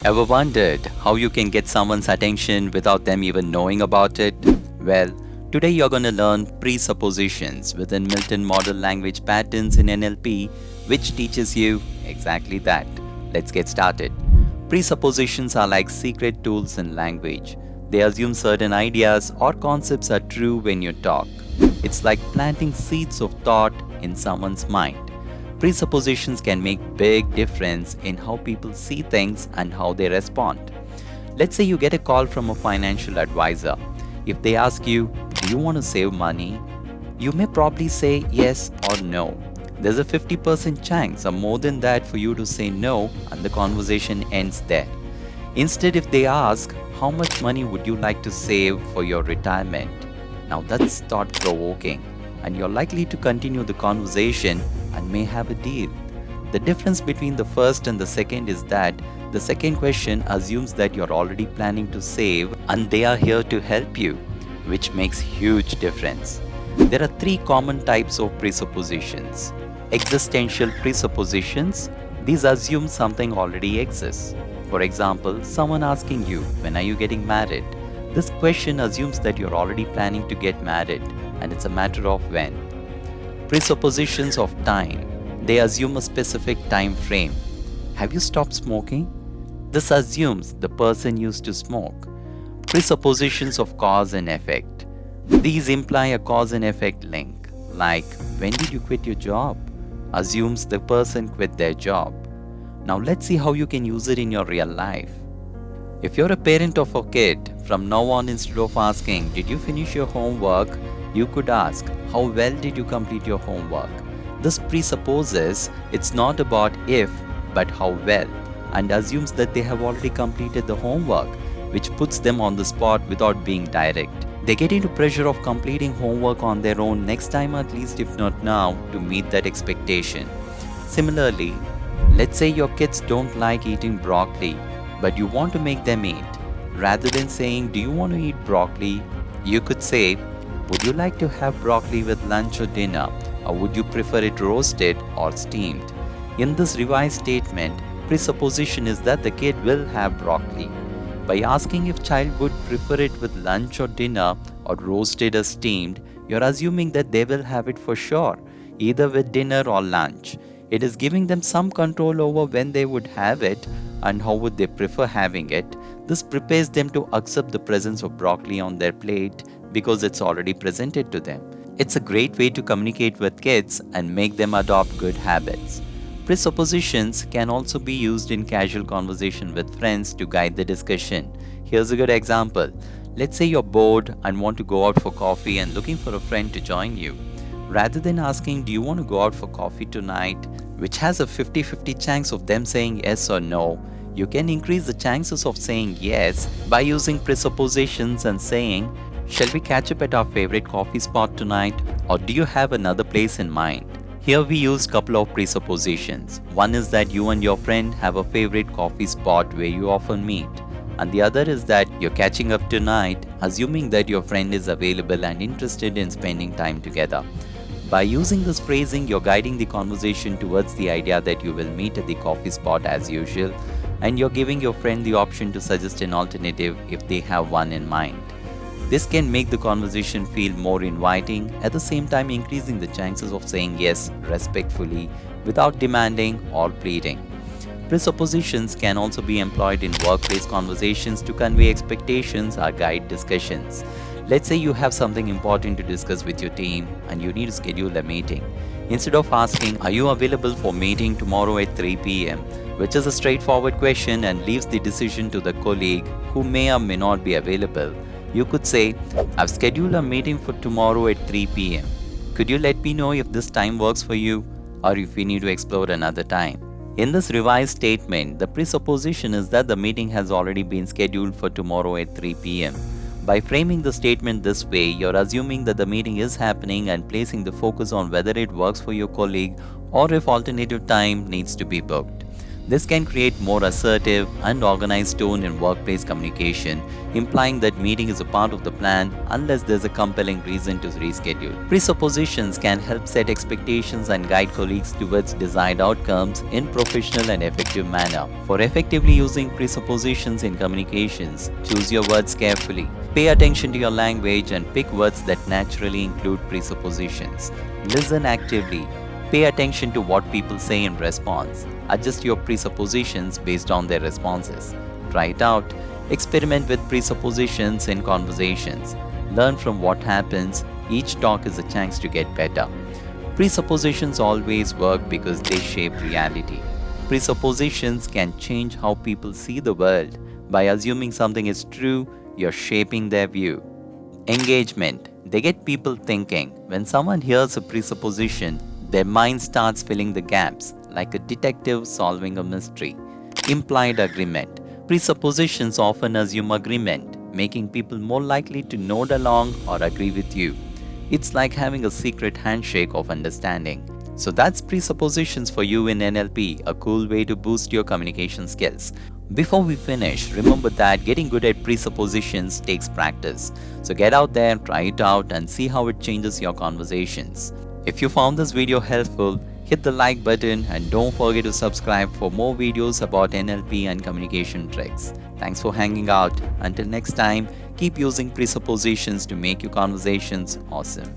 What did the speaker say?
Ever wondered how you can get someone's attention without them even knowing about it? Well, today you're going to learn presuppositions within Milton Model Language Patterns in NLP, which teaches you exactly that. Let's get started. Presuppositions are like secret tools in language. They assume certain ideas or concepts are true when you talk. It's like planting seeds of thought in someone's mind. Presuppositions can make big difference in how people see things and how they respond. Let's say you get a call from a financial advisor. If they ask you, "Do you want to save money?" you may probably say yes or no. There's a 50% chance or more than that for you to say no, and the conversation ends there. Instead, if they ask, "How much money would you like to save for your retirement?" Now that's thought provoking, and you're likely to continue the conversation and may have a deal. The difference between the first and the second is that the second question assumes that you're already planning to save and they are here to help you, which makes huge difference. There are three common types of presuppositions. Existential presuppositions. These assume something already exists. For example, someone asking you, "When are you getting married?" This question assumes that you're already planning to get married and it's a matter of when. Presuppositions of time. They assume a specific time frame. Have you stopped smoking? This assumes the person used to smoke. Presuppositions of cause and effect. These imply a cause and effect link, like "When did you quit your job?" assumes the person quit their job. Now let's see how you can use it in your real life. If you're a parent of a kid, from now on, instead of asking, "Did you finish your homework?" you could ask, "How well did you complete your homework?" This presupposes it's not about if, but how well, and assumes that they have already completed the homework, which puts them on the spot without being direct. They get into pressure of completing homework on their own next time, at least if not now, to meet that expectation. Similarly, let's say your kids don't like eating broccoli, but you want to make them eat. Rather than saying, "Do you want to eat broccoli?" you could say, "Would you like to have broccoli with lunch or dinner, or would you prefer it roasted or steamed?" In this revised statement, presupposition is that the kid will have broccoli. By asking if child would prefer it with lunch or dinner, or roasted or steamed, you're assuming that they will have it for sure, either with dinner or lunch. It is giving them some control over when they would have it and how would they prefer having it. This prepares them to accept the presence of broccoli on their plate because it's already presented to them. It's a great way to communicate with kids and make them adopt good habits. Presuppositions can also be used in casual conversation with friends to guide the discussion. Here's a good example. Let's say you're bored and want to go out for coffee and looking for a friend to join you. Rather than asking, "Do you want to go out for coffee tonight?" which has a 50-50 chance of them saying yes or no, you can increase the chances of saying yes by using presuppositions and saying, "Shall we catch up at our favorite coffee spot tonight? Or do you have another place in mind?" Here we use a couple of presuppositions. One is that you and your friend have a favorite coffee spot where you often meet. And the other is that you're catching up tonight, assuming that your friend is available and interested in spending time together. By using this phrasing, you're guiding the conversation towards the idea that you will meet at the coffee spot as usual, and you're giving your friend the option to suggest an alternative if they have one in mind. This can make the conversation feel more inviting, at the same time increasing the chances of saying yes respectfully without demanding or pleading. Presuppositions can also be employed in workplace conversations to convey expectations or guide discussions. Let's say you have something important to discuss with your team and you need to schedule a meeting. Instead of asking, "Are you available for meeting tomorrow at 3 p.m.?" which is a straightforward question and leaves the decision to the colleague who may or may not be available, you could say, "I've scheduled a meeting for tomorrow at 3 p.m. Could you let me know if this time works for you or if we need to explore another time?" In this revised statement, the presupposition is that the meeting has already been scheduled for tomorrow at 3 p.m. By framing the statement this way, you're assuming that the meeting is happening and placing the focus on whether it works for your colleague or if alternative time needs to be booked. This can create more assertive and organized tone in workplace communication, implying that meeting is a part of the plan unless there's a compelling reason to reschedule. Presuppositions can help set expectations and guide colleagues towards desired outcomes in professional and effective manner. For effectively using presuppositions in communications, choose your words carefully. Pay attention to your language and pick words that naturally include presuppositions. Listen actively. Pay attention to what people say in response. Adjust your presuppositions based on their responses. Try it out. Experiment with presuppositions in conversations. Learn from what happens. Each talk is a chance to get better. Presuppositions always work because they shape reality. Presuppositions can change how people see the world. By assuming something is true, you're shaping their view. Engagement. They get people thinking. When someone hears a presupposition, their mind starts filling the gaps, like a detective solving a mystery. Implied agreement. Presuppositions often assume agreement, making people more likely to nod along or agree with you. It's like having a secret handshake of understanding. So that's presuppositions for you in NLP, a cool way to boost your communication skills. Before we finish, remember that getting good at presuppositions takes practice. So get out there, try it out, and see how it changes your conversations. If you found this video helpful, hit the like button and don't forget to subscribe for more videos about NLP and communication tricks. Thanks for hanging out. Until next time, keep using presuppositions to make your conversations awesome.